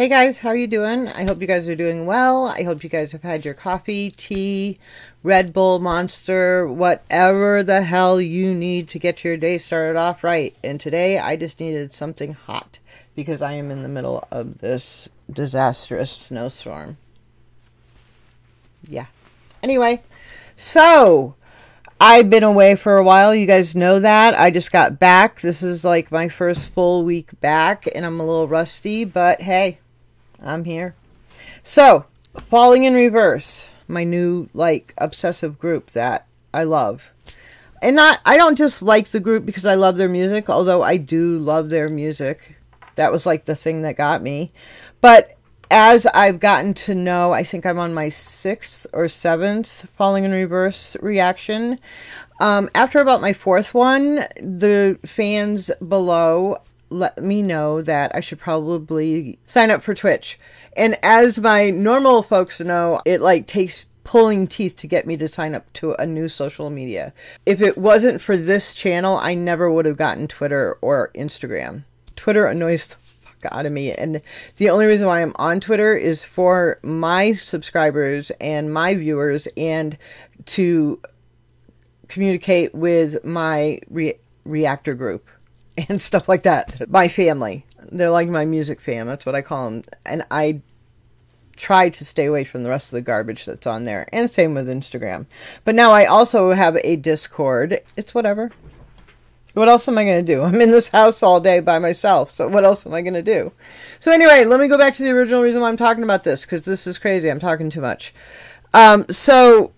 Hey guys, how are you doing? I hope you guys are doing well. I hope you guys have had your coffee, tea, Red Bull, Monster, whatever the hell you need to get your day started off right. And today I just needed something hot because I am in the middle of this disastrous snowstorm. Yeah. Anyway, so I've been away for a while. You guys know that. I just got back. This is like my first full week back and I'm a little rusty, but hey, I'm here. So, Falling in Reverse, my new like obsessive group that I love. And I don't just like the group because I love their music, although I do love their music. That was like the thing that got me. But as I've gotten to know, I think I'm on my 6th or 7th Falling in Reverse reaction. After about my 4th one, the fans below let me know that I should probably sign up for Twitch. And as my normal folks know, it like takes pulling teeth to get me to sign up to a new social media. If it wasn't for this channel, I never would have gotten Twitter or Instagram. Twitter annoys the fuck out of me. And the only reason why I'm on Twitter is for my subscribers and my viewers and to communicate with my reactor group and stuff like that. My family. They're like my music fam. That's what I call them. And I try to stay away from the rest of the garbage that's on there. And same with Instagram. But now I also have a Discord. It's whatever. What else am I going to do? I'm in this house all day by myself. So what else am I going to do? So anyway, let me go back to the original reason why I'm talking about this. Because this is crazy. I'm talking too much. So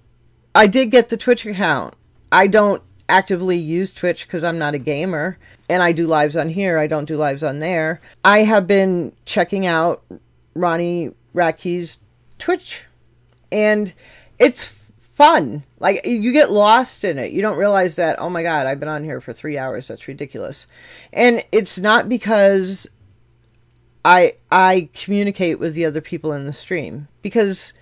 I did get the Twitch account. I don't actively use Twitch because I'm not a gamer. And I do lives on here. I don't do lives on there. I have been checking out Ronnie Radke's Twitch. And it's fun. Like, you get lost in it. You don't realize that, oh my God, I've been on here for 3 hours. That's ridiculous. And it's not because I communicate with the other people in the stream. Because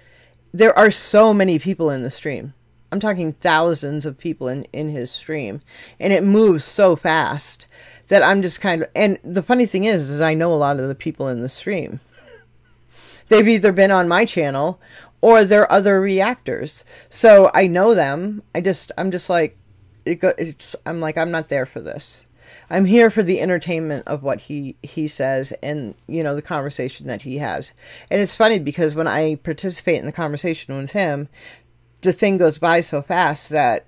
there are so many people in the stream. I'm talking thousands of people in his stream. And it moves so fast that I'm just kind of... And the funny thing is I know a lot of the people in the stream. They've either been on my channel or they're other reactors. So I know them. I'm just like... I'm like, I'm not there for this. I'm here for the entertainment of what he says and, you know, the conversation that he has. And it's funny because when I participate in the conversation with him... the thing goes by so fast that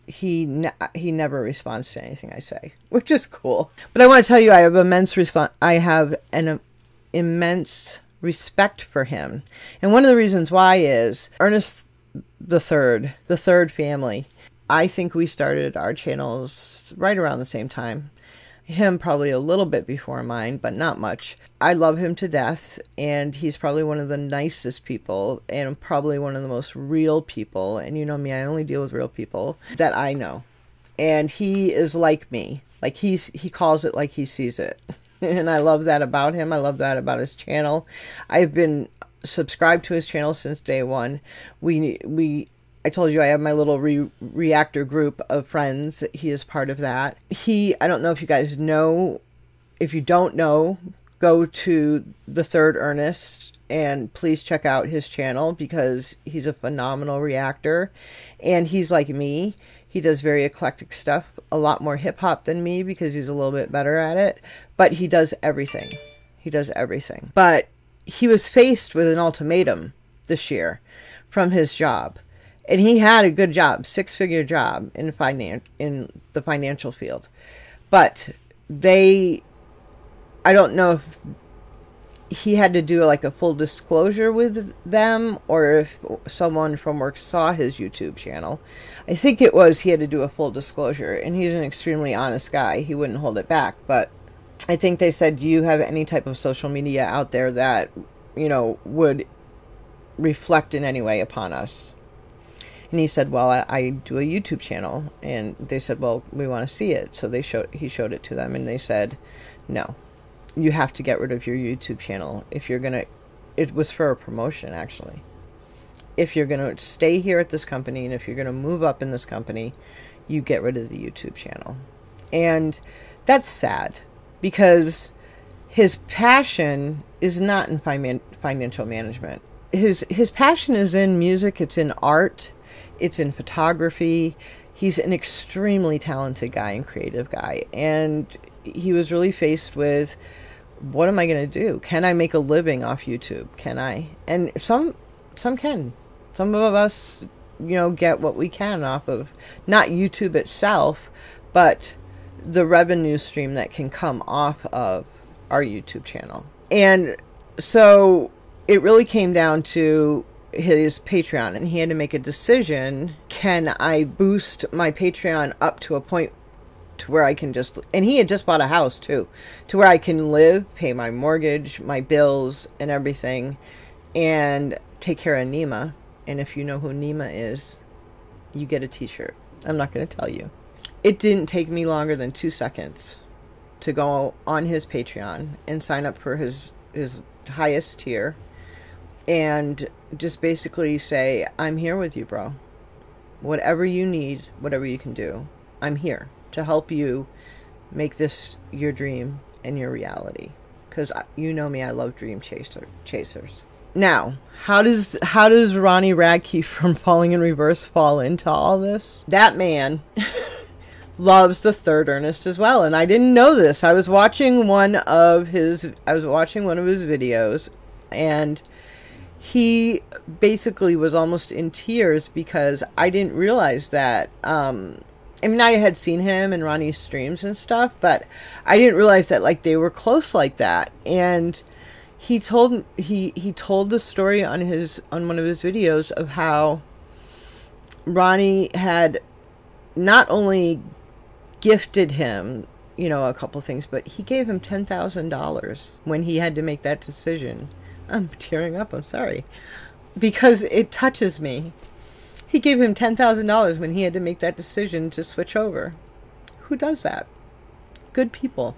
he never responds to anything I say, which is cool. But I want to tell you, I have an immense respect for him. And one of the reasons why is Ernest the third family. I think we started our channels right around the same time. Him probably a little bit before mine, but not much. I love him to death, and he's probably one of the nicest people, and probably one of the most real people, and you know me, I only deal with real people, that I know. And he is like me. Like, he calls it like he sees it. And I love that about him. I love that about his channel. I've been subscribed to his channel since day one. I told you I have my little reactor group of friends. He is part of that. I don't know if you guys know. If you don't know, go to the Third Ernest and please check out his channel because he's a phenomenal reactor. And he's like me. He does very eclectic stuff. A lot more hip-hop than me because he's a little bit better at it. But he does everything. He does everything. But he was faced with an ultimatum this year from his job. And he had a good job, 6-figure job in the financial field. But I don't know if he had to do like a full disclosure with them or if someone from work saw his YouTube channel. I think it was he had to do a full disclosure. And he's an extremely honest guy. He wouldn't hold it back. But I think they said, do you have any type of social media out there that, you know, would reflect in any way upon us? And he said, well, I do a YouTube channel. And they said, well, we want to see it. So he showed it to them. And they said, no, you have to get rid of your YouTube channel. If you're going to, it was for a promotion, actually. If you're going to stay here at this company and if you're going to move up in this company, you get rid of the YouTube channel. And that's sad because his passion is not in financial management. His passion is in music. It's in art. It's in photography. He's an extremely talented guy and creative guy. And he was really faced with, what am I going to do? Can I make a living off YouTube? Can I? And some can. Some of us, you know, get what we can off of not YouTube itself, but the revenue stream that can come off of our YouTube channel. And so it really came down to his Patreon, and he had to make a decision. Can I boost my Patreon up to a point to where I can just, and he had just bought a house too, to where I can live, pay my mortgage, my bills and everything, and take care of Nima. And if you know who Nima is, you get a t-shirt. I'm not going to tell you. It didn't take me longer than 2 seconds to go on his Patreon and sign up for his highest tier and just basically say, I'm here with you, bro. Whatever you need, whatever you can do, I'm here to help you make this your dream and your reality. Because you know me, I love dream chasers. Now, how does Ronnie Radke from Falling in Reverse fall into all this? That man loves the Third Ernest as well, and I didn't know this. I was watching one of his videos, and he basically was almost in tears because I didn't realize that. I mean, I had seen him in Ronnie's streams and stuff, but I didn't realize that like they were close like that. And he told the story on one of his videos of how Ronnie had not only gifted him, you know, a couple things, but he gave him $10,000 when he had to make that decision. I'm tearing up, I'm sorry, because it touches me. He gave him $10,000 when he had to make that decision to switch over. Who does that? Good people.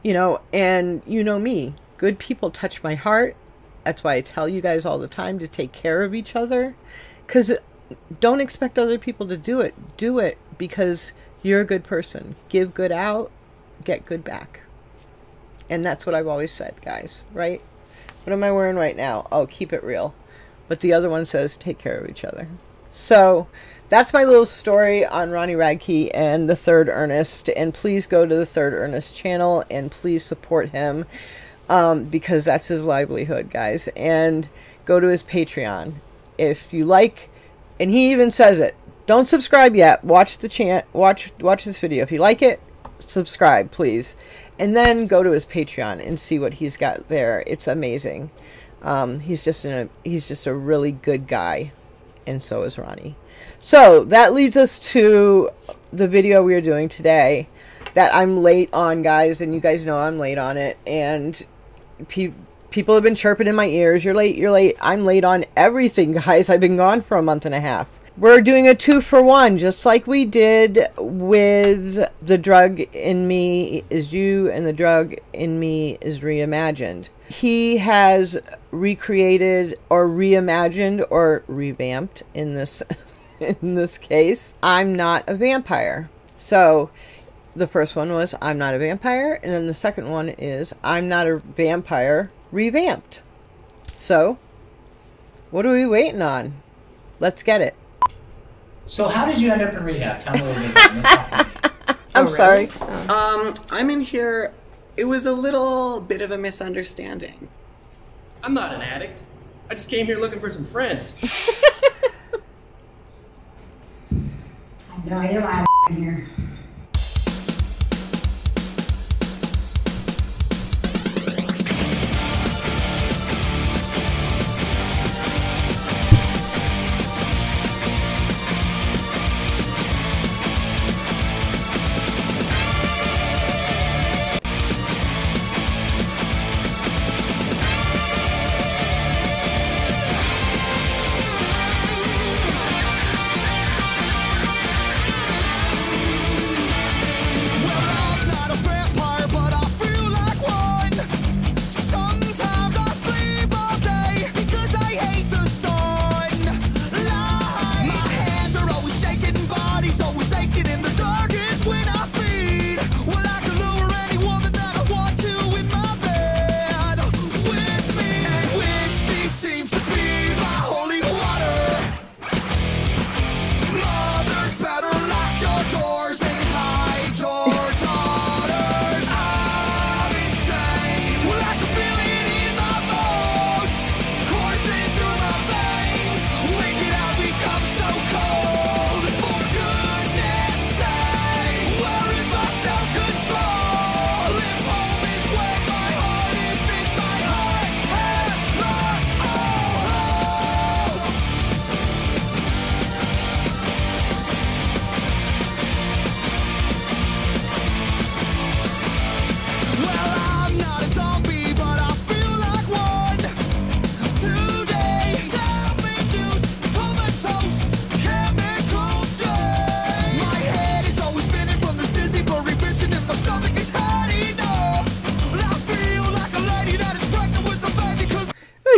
You know, and you know me. Good people touch my heart. That's why I tell you guys all the time to take care of each other. Because don't expect other people to do it. Do it because you're a good person. Give good out, get good back. And that's what I've always said, guys, right? What am I wearing right now? Oh, keep it real. But the other one says take care of each other. So that's my little story on Ronnie Radke and the Third Ernest. And please go to the Third Ernest channel and please support him because that's his livelihood, guys. And go to his Patreon if you like. And he even says it. Don't subscribe yet. Watch the watch this video. If you like it, subscribe, please. And then go to his Patreon and see what he's got there. It's amazing. He's just a really good guy, and so is Ronnie. So that leads us to the video we are doing today that I'm late on, guys, and you guys know I'm late on it. And people have been chirping in my ears. You're late. You're late. I'm late on everything, guys. I've been gone for a month and a half. We're doing a 2-for-1, just like we did with The Drug in Me Is You and The Drug in Me Is Reimagined. He has recreated or reimagined or revamped in this case, I'm Not a Vampire. So the first one was I'm Not a Vampire, and then the second one is I'm Not a Vampire revamped. So what are we waiting on? Let's get it. So how did you end up in rehab? Tell me a little bit. Talk to me. I'm sorry. I'm in here. It was a little bit of a misunderstanding. I'm not an addict. I just came here looking for some friends. I have no idea why I'm here.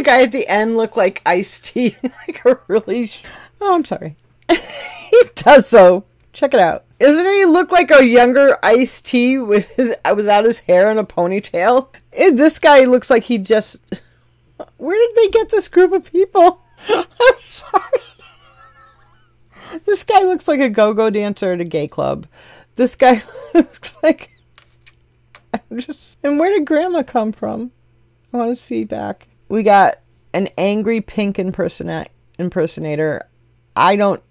the guy at the end look like Ice-T? Like a really... Oh, I'm sorry. He does, though. Check it out. Doesn't he look like a younger Ice-T without his hair and a ponytail? This guy looks like he just... Where did they get this group of people? I'm sorry. This guy looks like a go-go dancer at a gay club. This guy looks like... And where did Grandma come from? I want to see back. We got an angry pink impersonator.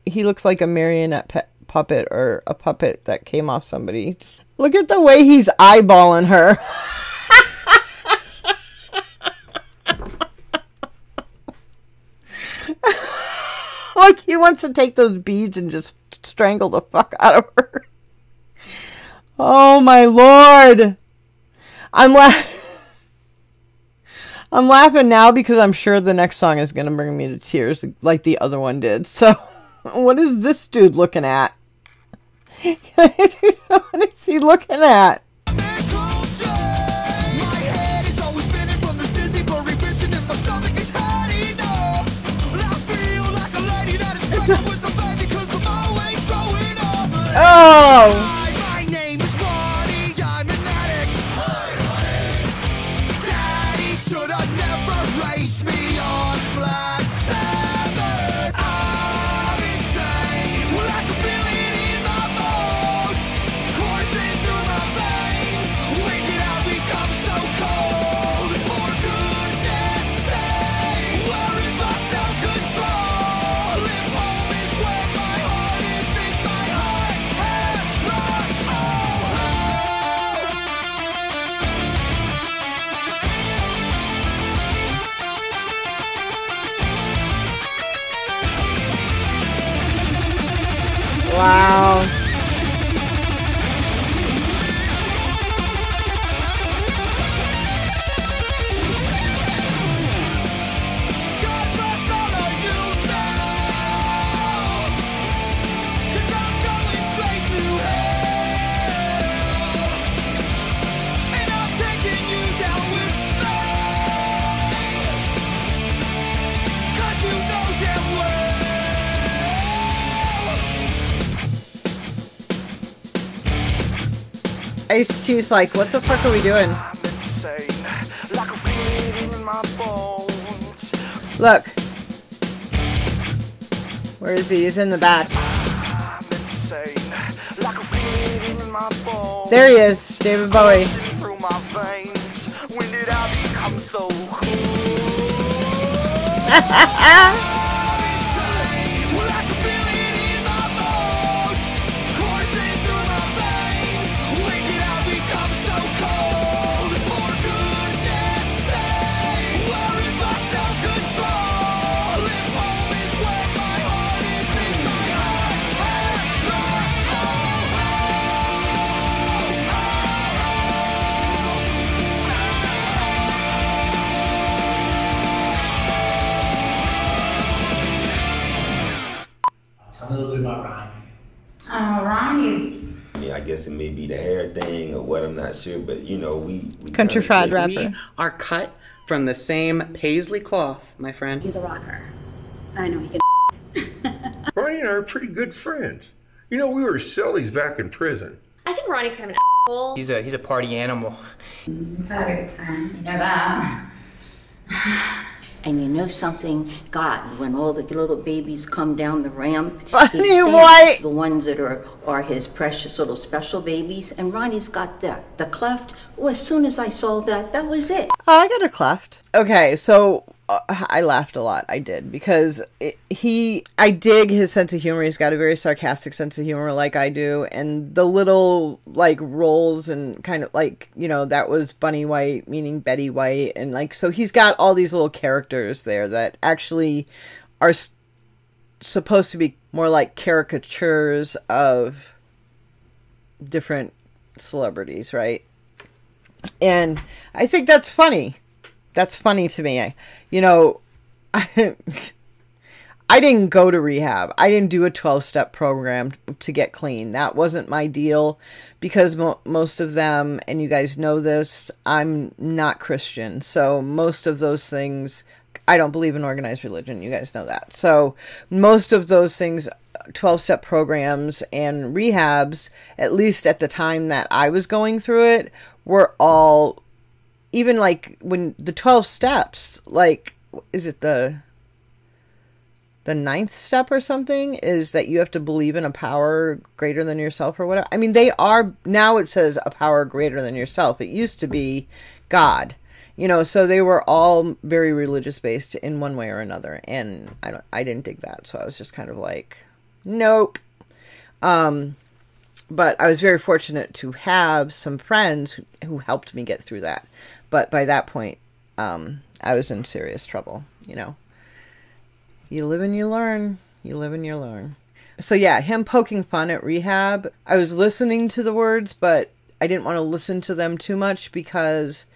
He looks like a marionette puppet or a puppet that came off somebody. Look at the way he's eyeballing her. Like he wants to take those beads and just strangle the fuck out of her. Oh my Lord. I'm laughing now because I'm sure the next song is going to bring me to tears like the other one did. So, what is this dude looking at? What is he looking at? Oh! Wow. Ice-T's like, what the fuck are we doing? Look. Where is he? He's in the back. There he is, David Bowie. A little bit about Ronnie. Ronnie's... I mean, I guess it may be the hair thing or what, I'm not sure, but you know, we Country fried rapper. We are cut from the same paisley cloth, my friend. He's a rocker. I know he can... Ronnie and I are pretty good friends. You know, we were cellies back in prison. I think Ronnie's kind of an asshole. He's a party animal. We've had a good time. You know that. And you know something, God, when all the little babies come down the ramp, Bunny he White. stamps the ones that are his precious little special babies, and Ronnie's got the cleft. Well, as soon as I saw that, that was it. Oh, I got a cleft. Okay, so I laughed a lot. I did, because I dig his sense of humor. He's got a very sarcastic sense of humor like I do. And the little, like, roles and kind of, like, you know, that was Bunny White, meaning Betty White. And, like, so he's got all these little characters there that actually are supposed to be more like caricatures of different celebrities, right? And I think that's funny. That's funny to me. You know, I didn't go to rehab. I didn't do a 12-step program to get clean. That wasn't my deal, because most of them, and you guys know this, I'm not Christian. So most of those things I don't believe in organized religion. You guys know that. So most of those things, 12-step programs and rehabs, at least at the time that I was going through it, were all, even like when the 12 steps, like, is it the 9th step or something, is that you have to believe in a power greater than yourself or whatever. I mean, they are, now it says a power greater than yourself. It used to be God. You know, so they were all very religious based in one way or another, and I didn't dig that, so I was just kind of like, nope. But I was very fortunate to have some friends who helped me get through that. But by that point, I was in serious trouble. You know, you live and you learn. You live and you learn. So yeah, him poking fun at rehab. I was listening to the words, but I didn't want to listen to them too much because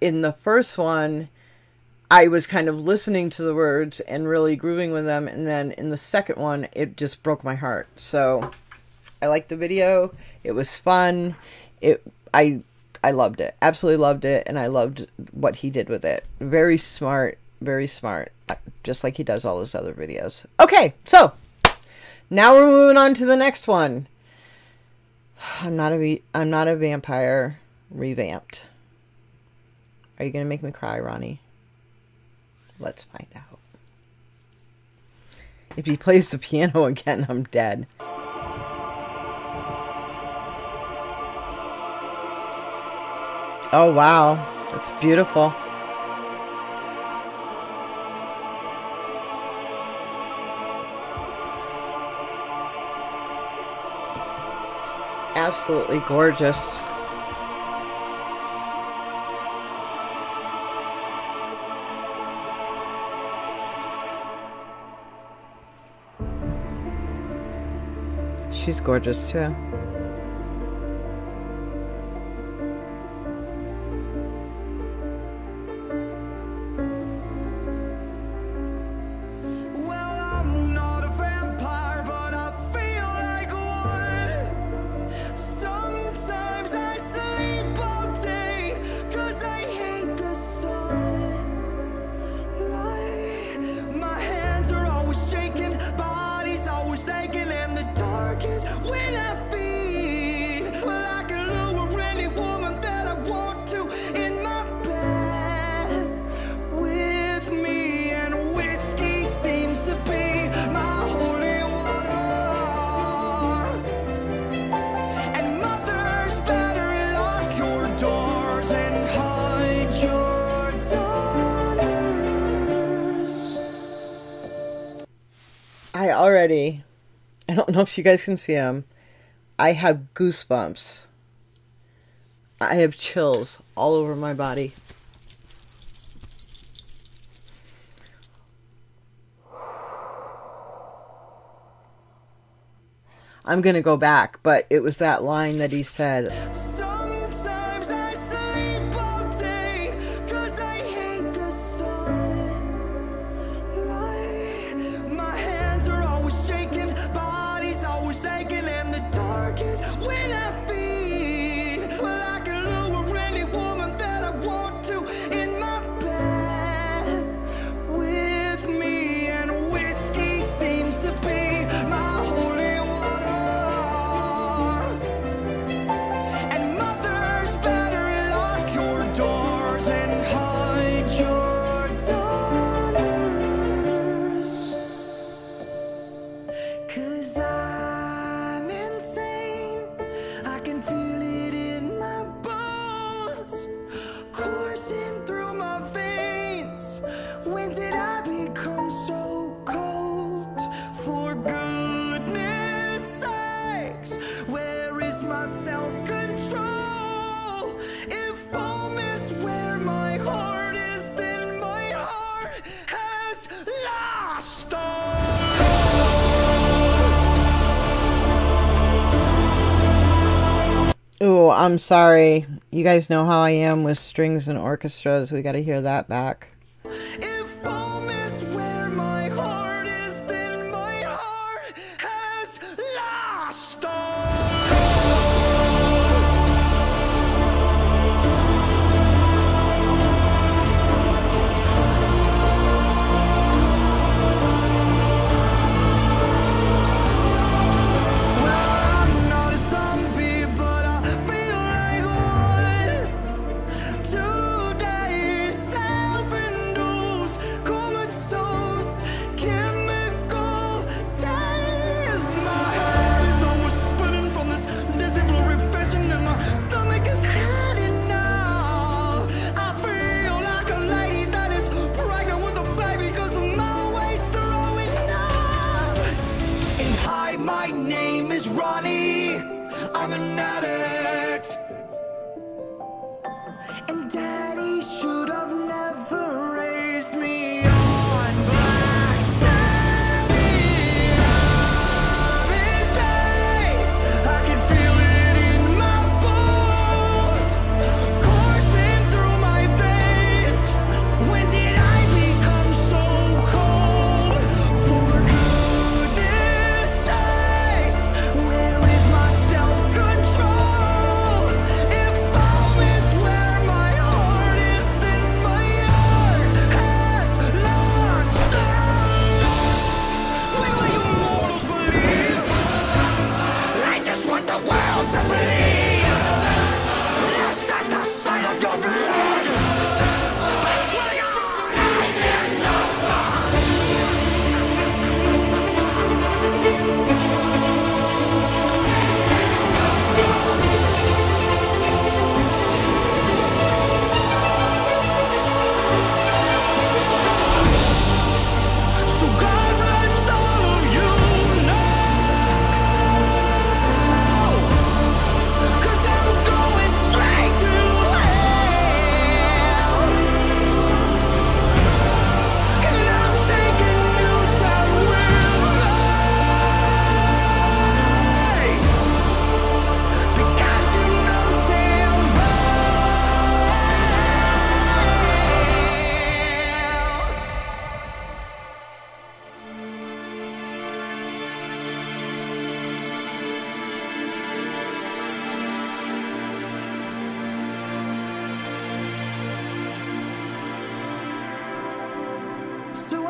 in the first one, I was kind of listening to the words and really grooving with them. And then in the second one, it just broke my heart. So I liked the video. It was fun. I loved it. Absolutely loved it. And I loved what he did with it. Very smart. Very smart. Just like he does all his other videos. Okay. So now we're moving on to the next one. I'm not a vampire revamped. Are you going to make me cry, Ronnie? Let's find out. If he plays the piano again, I'm dead. Oh, wow. That's beautiful. Absolutely gorgeous. She's gorgeous too. I don't know if you guys can see them. I have goosebumps. I have chills all over my body. I'm going to go back, but it was that line that he said. Oh, I'm sorry. You guys know how I am with strings and orchestras. We got to hear that back. If home is where my heart is, then my heart has lost all.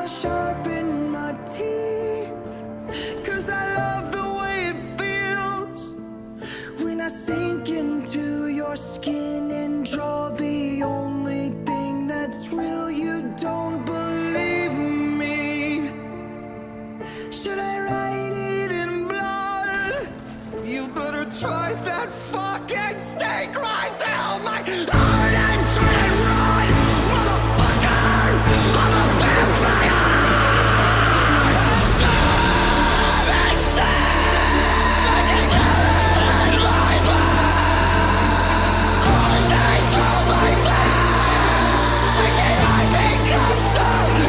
wanna sharpen my teeth, 'cause I love the way it feels when I sink into your skin and draw the only thing that's real. You don't believe me. Should I write it in blood? You better drive that fucking stake right down my heart and try and run, motherfucker! I'm a vampire! And sad, I can feel it in my blood, coursing through my veins, and I become so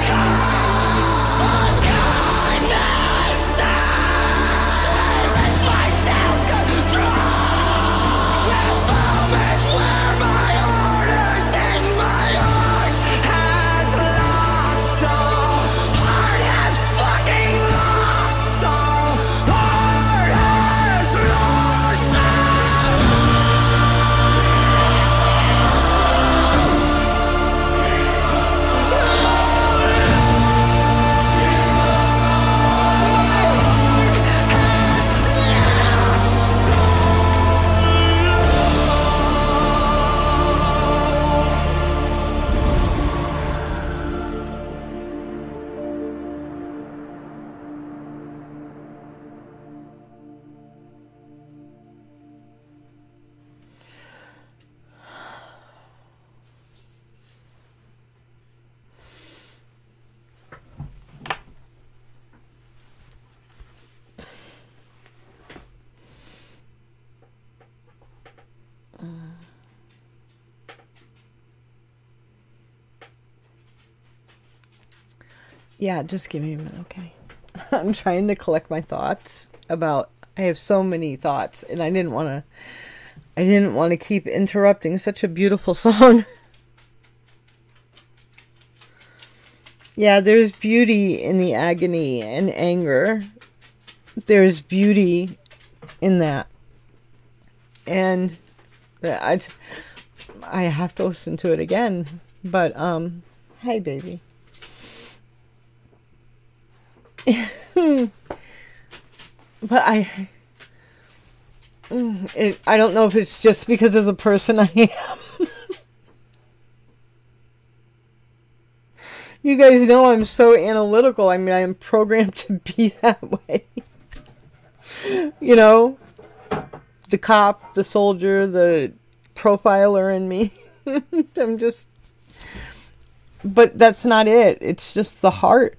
cold for goodness sake. Where is my self-control? If home is where my heart is, then my heart has lost all. Heart has fucking lost all. Heart has lost Yeah, just give me a minute, okay? I'm trying to collect my thoughts about, I have so many thoughts, and I didn't want to keep interrupting such a beautiful song. Yeah, there's beauty in the agony and anger. There's beauty in that. And I have to listen to it again. But, hey, baby. But I don't know if it's just because of the person I am. You guys know I'm so analytical. I mean, I am programmed to be that way. You know, the cop, the soldier, the profiler in me. I'm just, but that's not it. It's just the heart.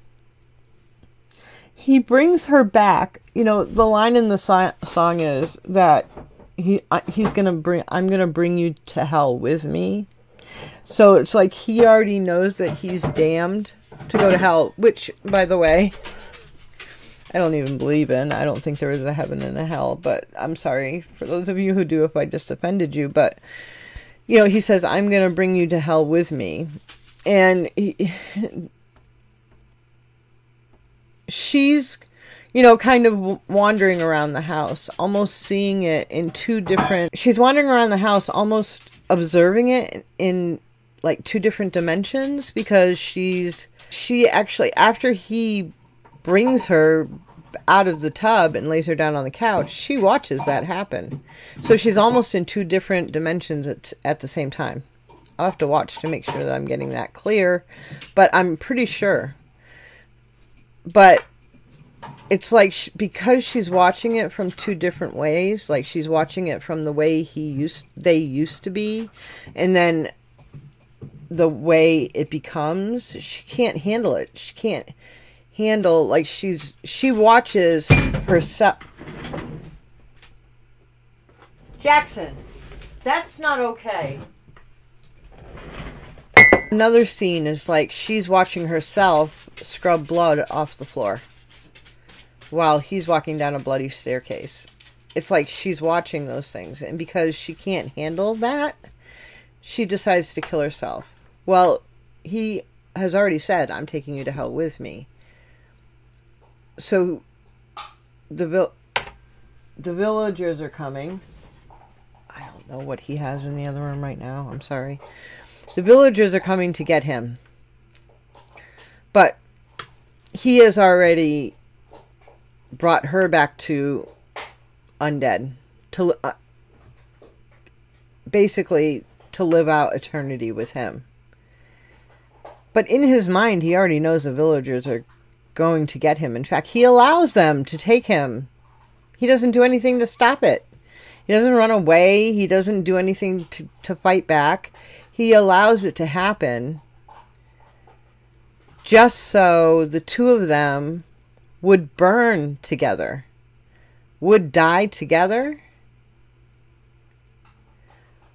He brings her back. You know, the line in the song is that I'm gonna bring you to hell with me. So it's like he already knows that he's damned to go to hell, which, by the way, I don't even believe in. I don't think there is a heaven and a hell, but I'm sorry for those of you who do if I just offended you. But, you know, he says, I'm going to bring you to hell with me. And she's, you know, kind of wandering around the house, almost seeing it in two different... She's wandering around the house, almost observing it in, like, two different dimensions, because she actually, after he brings her out of the tub and lays her down on the couch, she watches that happen. So she's almost in two different dimensions at the same time. I'll have to watch to make sure that I'm getting that clear, but I'm pretty sure. But it's like because she's watching it from two different ways, like she's watching it from the way they used to be, and then the way it becomes, she can't handle it. She can't handle, like, she watches herself. Jackson, that's not okay. Another scene is like she's watching herself scrub blood off the floor while he's walking down a bloody staircase. It's like she's watching those things, and because she can't handle that, she decides to kill herself. Well, he has already said, I'm taking you to hell with me. So the villagers are coming. I don't know what he has in the other room right now. I'm sorry. The villagers are coming to get him. But he has already brought her back to undead, to basically to live out eternity with him. But in his mind, he already knows the villagers are going to get him. In fact, he allows them to take him. He doesn't do anything to stop it. He doesn't run away. He doesn't do anything to fight back. He allows it to happen just so the two of them would burn together, would die together.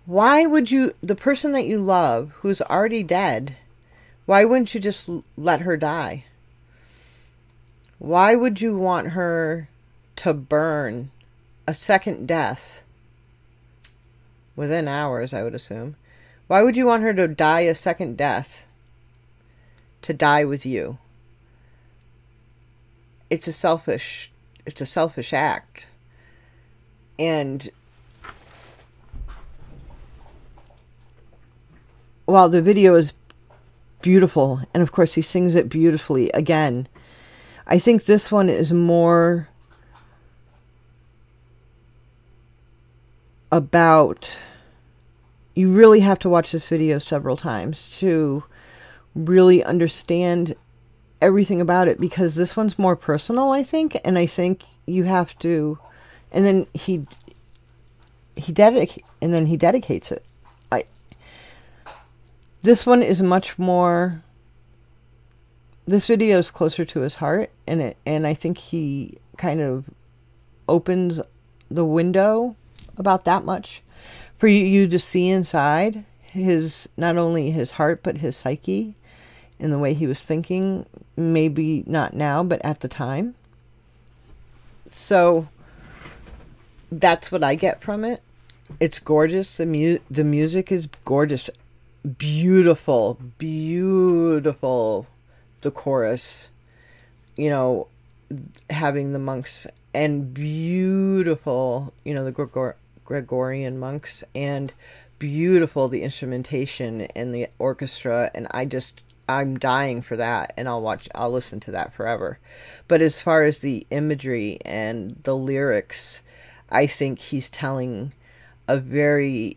Why would you, the person that you love, who's already dead, why wouldn't you just let her die? Why would you want her to burn a second death within hours, I would assume? Why would you want her to die a second death? To die with you? It's a selfish act. And while the video is beautiful, and of course he sings it beautifully again, I think this one is more about, you really have to watch this video several times to really understand everything about it, because this one's more personal, I think, and I think you have to, and then he dedicates it. This one is much more, this video is closer to his heart, and I think he kind of opens the window about that much for you to see inside his, not only his heart, but his psyche and the way he was thinking, maybe not now, but at the time. So that's what I get from it. It's gorgeous. The music is gorgeous. Beautiful, beautiful. The chorus, you know, having the monks, and beautiful, you know, the Gregorian monks, and beautiful the instrumentation and the orchestra, and I'm dying for that, and I'll listen to that forever. But as far as the imagery and the lyrics, I think he's telling a very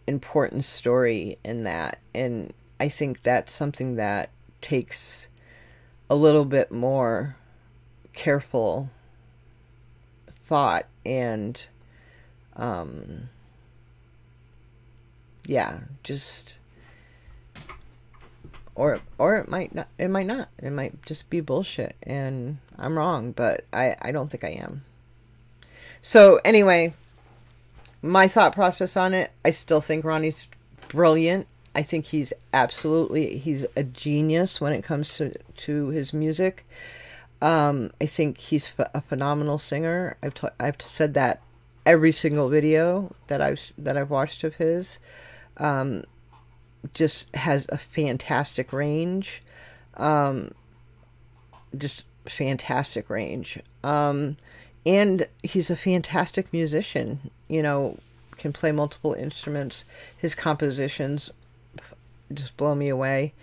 important story in that, and I think that's something that takes a little bit more careful thought, and yeah, just or it might not, it might just be bullshit, and I'm wrong, but I don't think I am. So anyway, my thought process on it, I still think Ronnie's brilliant. I think he's a genius when it comes to his music. I think he's a phenomenal singer. I've said that every single video that I've watched of his. Just has a fantastic range. Just fantastic range. And he's a fantastic musician. You know, can play multiple instruments. His compositions just blow me away.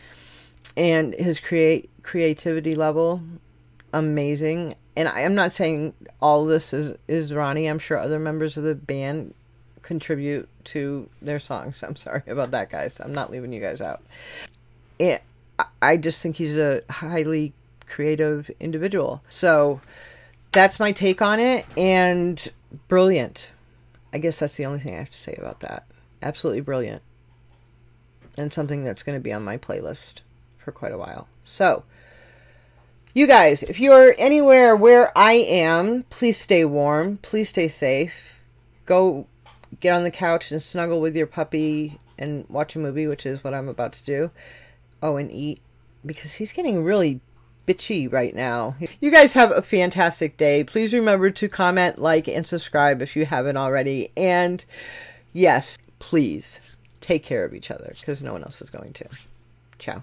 And his creativity level, amazing. And I'm not saying all this is Ronnie. I'm sure other members of the band contribute to their songs. I'm sorry about that, guys. I'm not leaving you guys out. And I just think he's a highly creative individual. So that's my take on it, and brilliant. I guess that's the only thing I have to say about that. Absolutely brilliant. And something that's going to be on my playlist for quite a while. So, you guys, if you're anywhere where I am, please stay warm. Please stay safe. Go get on the couch and snuggle with your puppy and watch a movie, which is what I'm about to do. Oh, and eat, because he's getting really bitchy right now. You guys have a fantastic day. Please remember to comment, like, and subscribe if you haven't already. And yes, please take care of each other, because no one else is going to. Ciao.